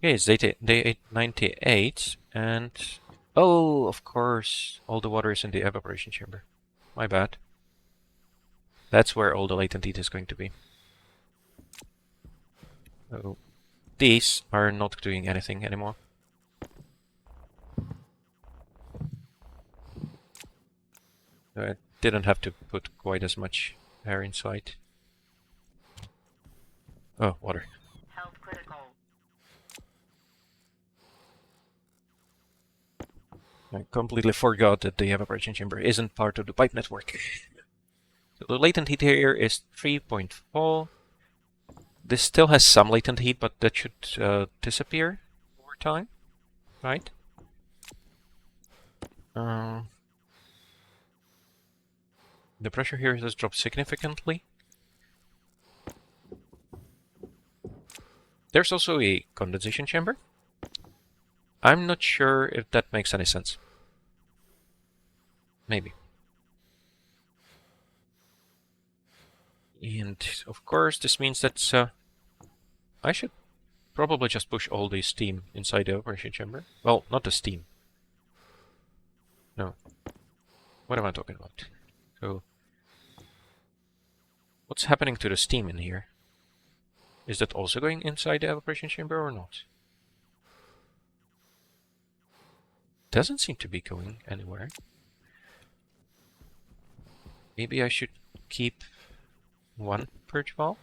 Okay, it's day 98, and oh, of course, all the water is in the evaporation chamber. My bad. That's where all the latent heat is going to be. So these are not doing anything anymore. I didn't have to put quite as much air inside. Oh, water. Health critical. I completely forgot that the evaporation chamber isn't part of the pipe network. So the latent heat here is 3.4. This still has some latent heat, but that should disappear over time, right? The pressure here has dropped significantly. There's also a condensation chamber. I'm not sure if that makes any sense. Maybe. And of course, this means that I should probably just push all the steam inside the evaporation chamber. Well, not the steam. No. What am I talking about? So, what's happening to the steam in here? Is that also going inside the evaporation chamber or not? Doesn't seem to be going anywhere. Maybe I should keep one purge valve?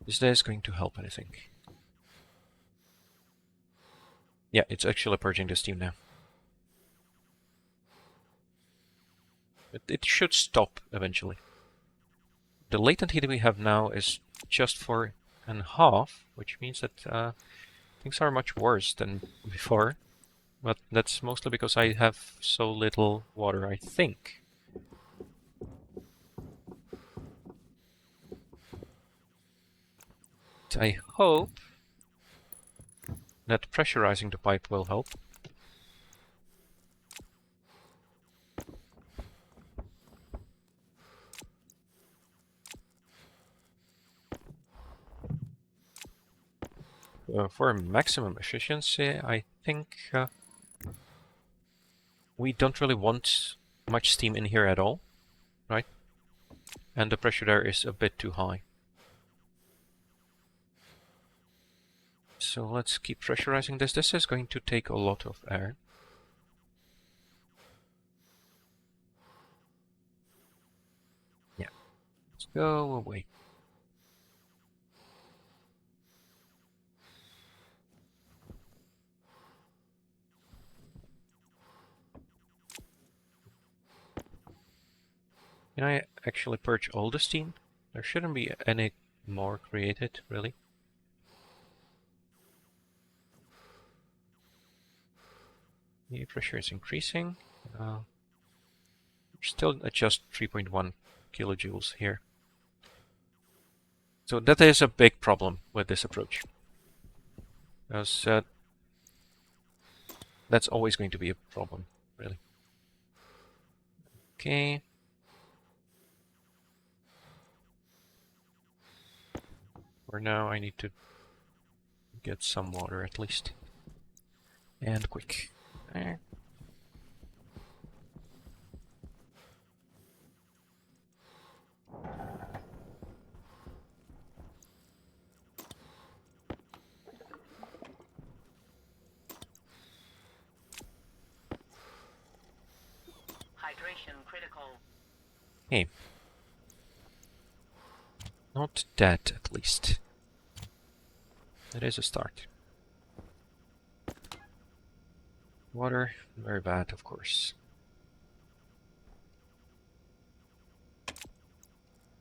Is this going to help anything? Yeah, it's actually purging the steam now. It should stop eventually. The latent heat we have now is just 4.5, which means that things are much worse than before. But that's mostly because I have so little water, I think. I hope that pressurizing the pipe will help. For maximum efficiency, I think we don't really want much steam in here at all, right? And the pressure there is a bit too high. So let's keep pressurizing this. This is going to take a lot of air. Yeah, let's go away. Can I actually purge all the steam? There shouldn't be any more created, really. The pressure is increasing. We're still at just 3.1 kilojoules here. So that is a big problem with this approach. Because that's always going to be a problem, really. Okay. For now, I need to get some water at least. And quick. There. Hydration critical. Hey. Not that, at least. That is a start. Water, very bad, of course.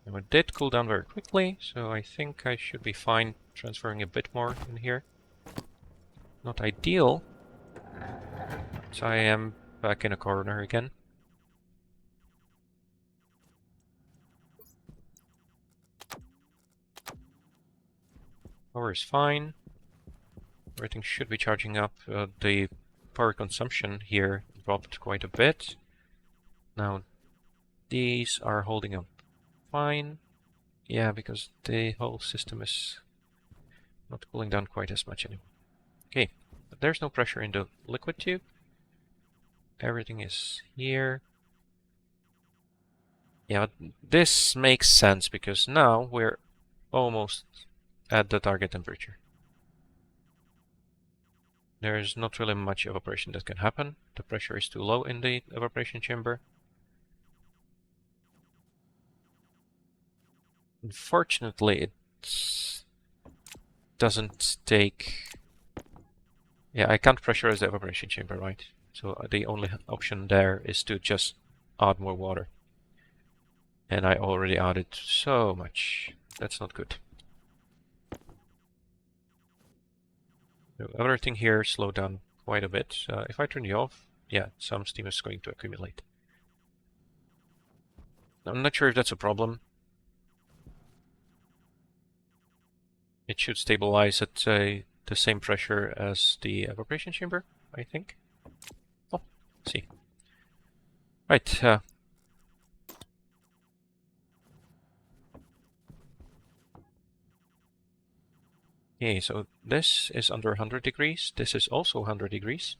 And it did cool down very quickly, so I think I should be fine transferring a bit more in here. Not ideal, but I am back in a corner again. Power is fine. Everything should be charging up. The power consumption here dropped quite a bit. Now, these are holding up fine. Yeah, because the whole system is not cooling down quite as much anymore. Okay, but there's no pressure in the liquid tube. Everything is here. Yeah, this makes sense because now we're almost at the target temperature. There's not really much evaporation that can happen. The pressure is too low in the evaporation chamber. Unfortunately, it doesn't take... Yeah, I can't pressurize the evaporation chamber, right? So the only option there is to just add more water. And I already added so much. That's not good. So everything here slowed down quite a bit. If I turn you off, yeah, some steam is going to accumulate. I'm not sure if that's a problem. It should stabilize at the same pressure as the evaporation chamber, I think. Oh, let's see. Right. Okay, so this is under 100 degrees. This is also 100 degrees.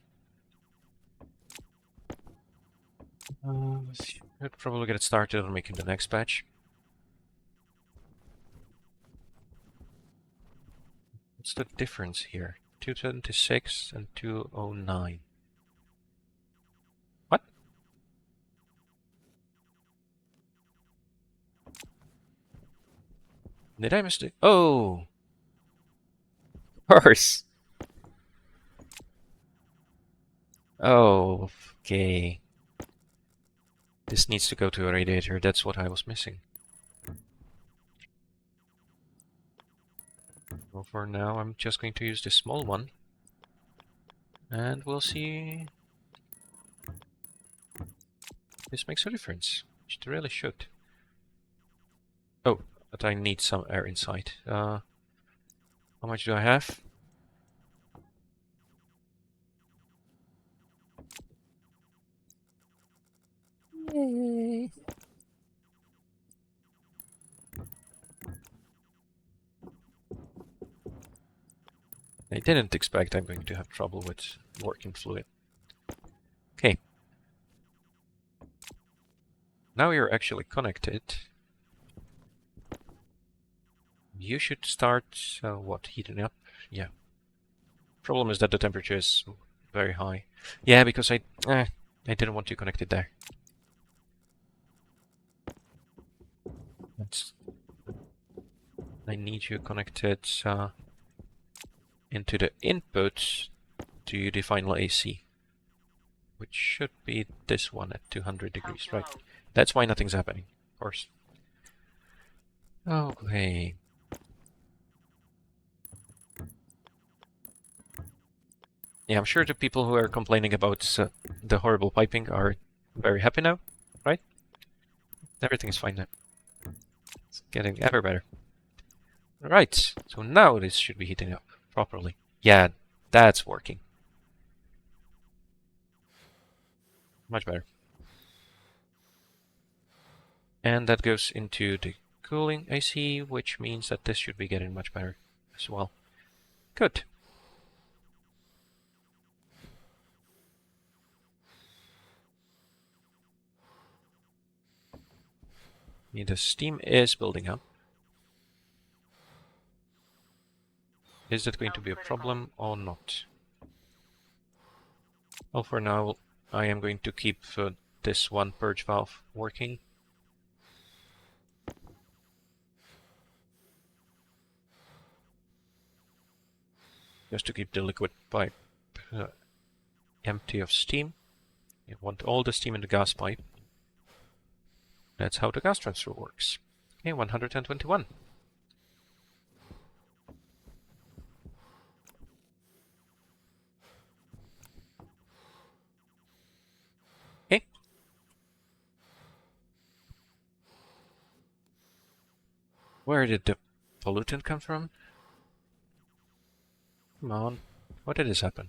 Should probably get it started on making the next batch. What's the difference here? 226 and 209. What? Did I miss it? Oh! Of course! Oh, okay. This needs to go to a radiator. That's what I was missing. Well, for now, I'm just going to use this small one. And we'll see. This makes a difference. It really should. Oh, but I need some air inside. How much do I have? Yay! I didn't expect I'm going to have trouble with working fluid. Okay. Now you're actually connected. You should start, what, heating up? Yeah. Problem is that the temperature is very high. Yeah, because I didn't want you connected there. I need you connected into the input to the final AC, which should be this one at 200 degrees, right? That's why nothing's happening, of course. Okay. Yeah, I'm sure the people who are complaining about the horrible piping are very happy now, right? Everything is fine now. It's getting ever better. Right, so now this should be heating up properly. Yeah, that's working. Much better. And that goes into the cooling AC, which means that this should be getting much better as well. Good. Yeah, the steam is building up. Is that going to be a problem or not? Well, for now, I am going to keep this one purge valve working. Just to keep the liquid pipe empty of steam. You want all the steam in the gas pipe. That's how the gas transfer works. Okay, 121. Okay. Where did the pollutant come from? Come on. Why did this happen?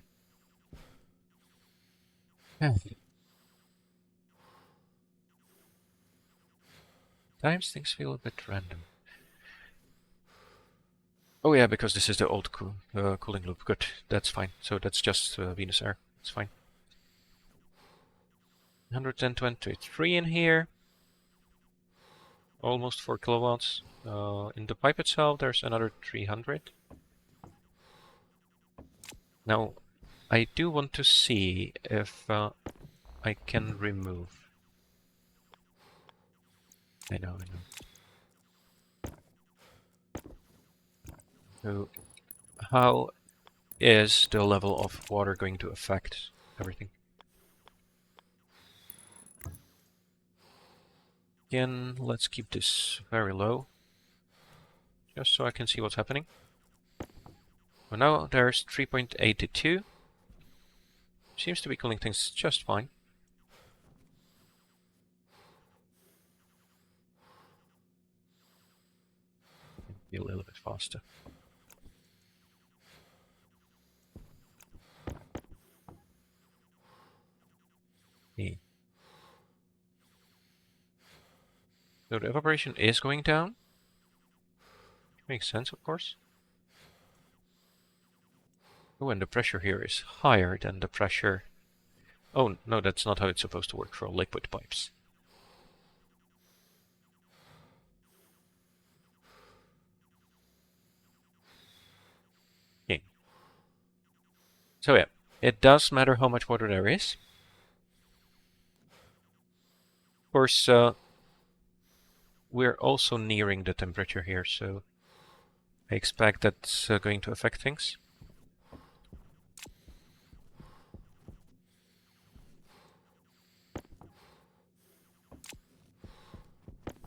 Times things feel a bit random. Oh yeah, because this is the old cooling loop. Good, that's fine. So that's just Venus air. It's fine. 123 in here. Almost 4 kilowatts. In the pipe itself, there's another 300. Now, I do want to see if I can remove. I know. So, how is the level of water going to affect everything? Again, let's keep this very low, just so I can see what's happening. Well, now there's 3.82. Seems to be cooling things just fine. Be a little bit faster. Okay. So the evaporation is going down. Makes sense, of course. Oh, and the pressure here is higher than the pressure. Oh, no, that's not how it's supposed to work for liquid pipes. Okay. So yeah, it does matter how much water there is. Of course, we're also nearing the temperature here, so I expect that's going to affect things.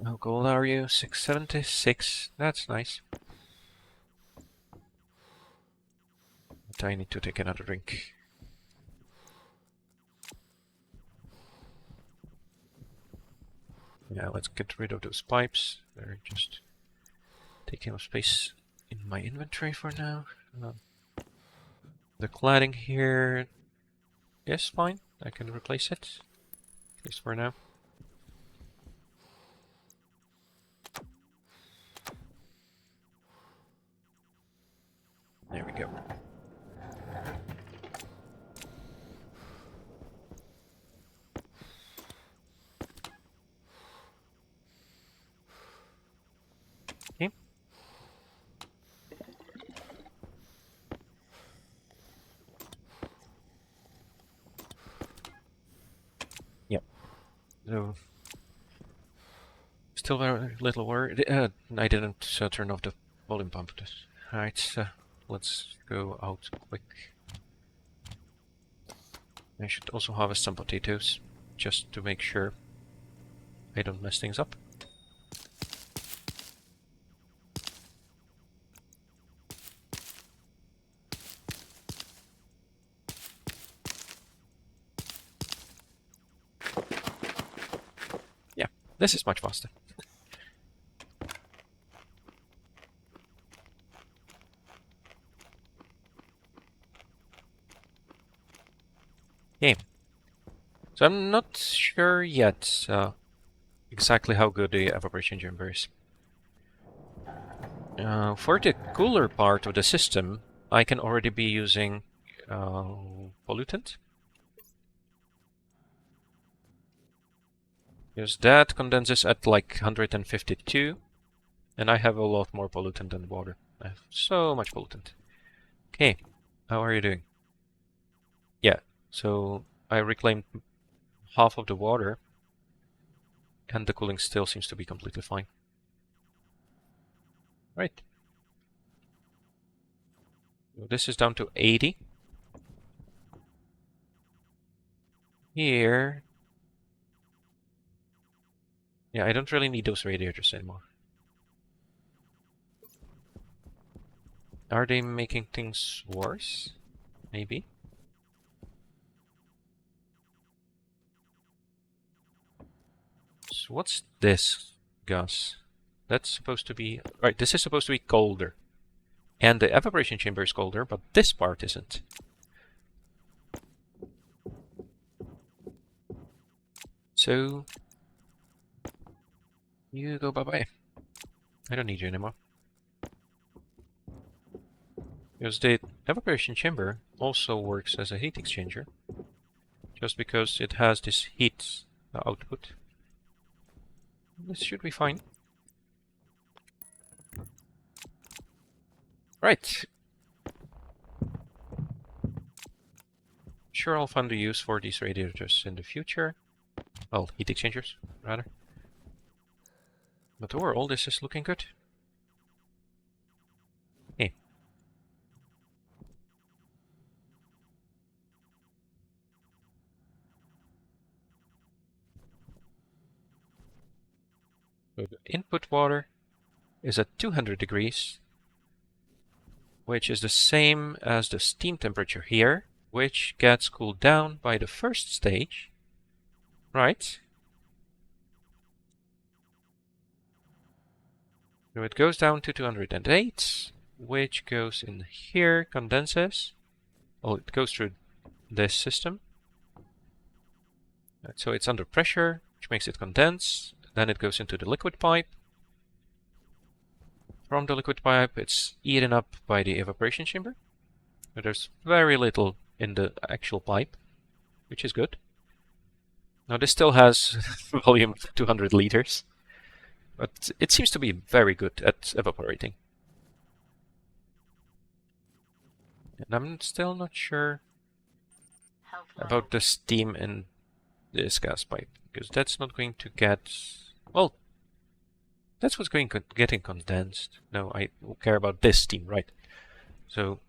How cold are you? 676. That's nice. But I need to take another drink. Yeah, let's get rid of those pipes. They're just taking up space in my inventory for now. The cladding here is fine. I can replace it, at least for now. There we go. Okay. Yep. So still very little worry. I didn't turn off the volume pump. Alright, let's go out quick. I should also harvest some potatoes, just to make sure I don't mess things up. Yeah, this is much faster. Okay. So I'm not sure yet exactly how good the evaporation chamber is. For the cooler part of the system, I can already be using pollutant. Because that condenses at like 152, and I have a lot more pollutant than water. I have so much pollutant. Okay, how are you doing? Yeah, so I reclaimed half of the water, and the cooling still seems to be completely fine. Right. So this is down to 80. Here. Yeah, I don't really need those radiators anymore. Are they making things worse? Maybe. So what's this, Gus? That's supposed to be... Right, this is supposed to be colder. And the evaporation chamber is colder, but this part isn't. So you go bye-bye. I don't need you anymore. Because the evaporation chamber also works as a heat exchanger, just because it has this heat output. This should be fine. Right. Sure, I'll find a use for these radiators in the future. Well, heat exchangers, rather. But overall, this is looking good. Hey. So the input water is at 200 degrees, which is the same as the steam temperature here, which gets cooled down by the first stage, right? So it goes down to 208, which goes in here, condenses. Oh, it goes through this system. So it's under pressure, which makes it condense. Then it goes into the liquid pipe. From the liquid pipe, it's eaten up by the evaporation chamber. So there's very little in the actual pipe, which is good. Now this still has volume of 200 liters, but it seems to be very good at evaporating. And I'm still not sure about the steam in this gas pipe, because that's not going to get... Well, that's what's going getting condensed. No, I care about this steam, right? So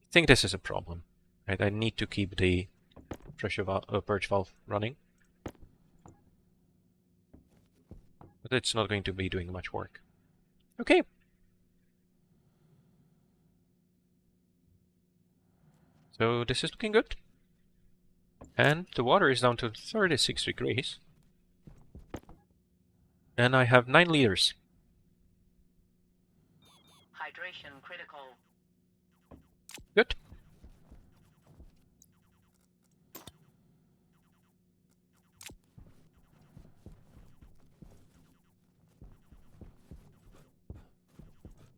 I think this is a problem, right? I need to keep the pressure purge valve running, but it's not going to be doing much work. Okay. So this is looking good. And the water is down to 36 degrees. And I have 9 liters. Hydration critical. Good.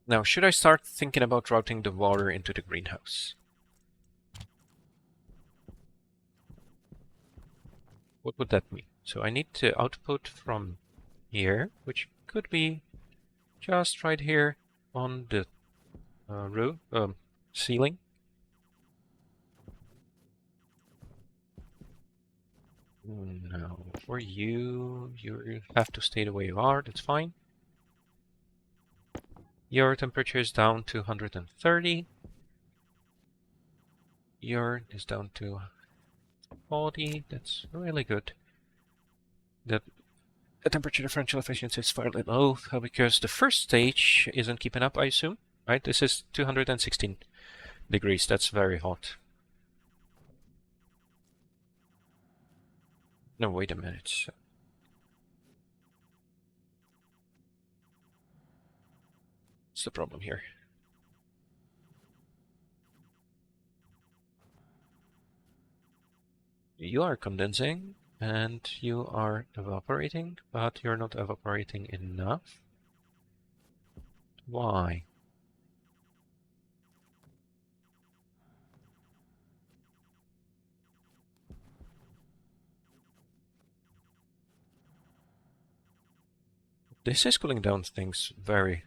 Now, should I start thinking about routing the water into the greenhouse? What would that mean? So I need to output from here, which could be just right here on the ceiling. No, for you have to stay the way you are, that's fine. Your temperature is down to 130. Your is down to 40, that's really good. The temperature differential efficiency is fairly low because the first stage isn't keeping up, I assume, right? This is 216 degrees, that's very hot. No, wait a minute. What's the problem here? You are condensing and you are evaporating, but you're not evaporating enough. Why? This is cooling down things very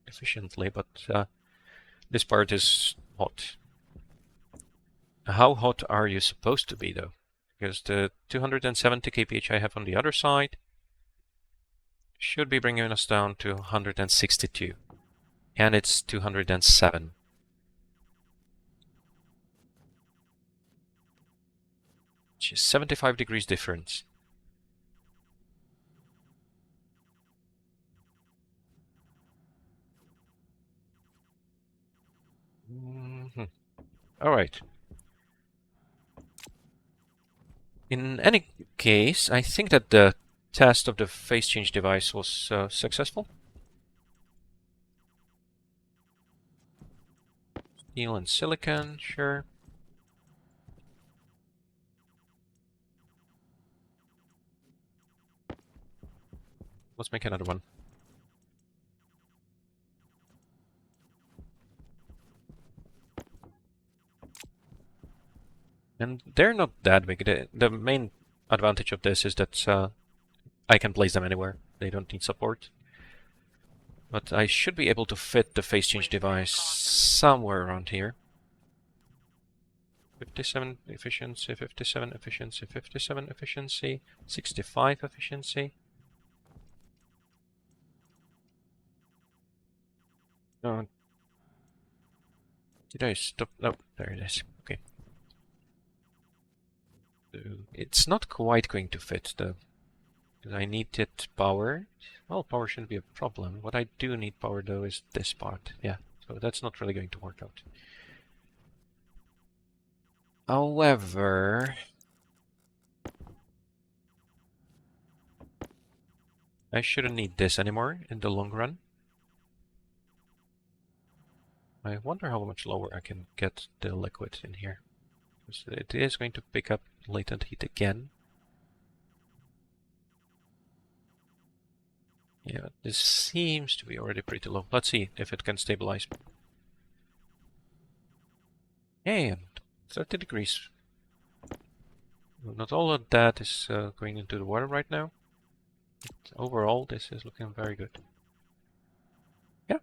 efficiently, but this part is hot. How hot are you supposed to be, though? Because the 270 kph I have on the other side should be bringing us down to 162. And it's 207. Which is 75 degrees difference. All right. In any case, I think that the test of the phase change device was successful. Steel and silicon, sure. Let's make another one. And they're not that big. The main advantage of this is that I can place them anywhere. They don't need support. But I should be able to fit the phase change device somewhere around here. 57 efficiency, 57 efficiency, 57 efficiency, 65 efficiency. No. Did I stop? No, there it is. Okay. It's not quite going to fit though. Because I needed power. Well, power shouldn't be a problem. What I do need power though is this part. Yeah, so that's not really going to work out. However, I shouldn't need this anymore in the long run. I wonder how much lower I can get the liquid in here. Because it is going to pick up latent heat again. Yeah, this seems to be already pretty low. Let's see if it can stabilize. And 30 degrees. Not all of that is going into the water right now. But overall, this is looking very good. Yeah.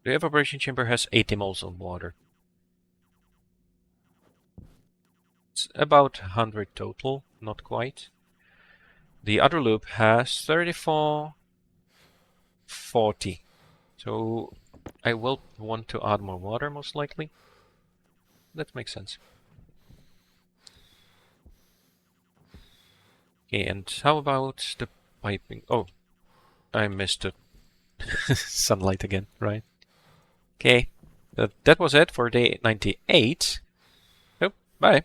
The evaporation chamber has 80 moles of water. It's about 100 total, not quite. The other loop has 34, 40. So I will want to add more water, most likely. That makes sense. Okay, and how about the piping? Oh, I missed the sunlight again, right? Okay, that was it for day 98. Oh, bye.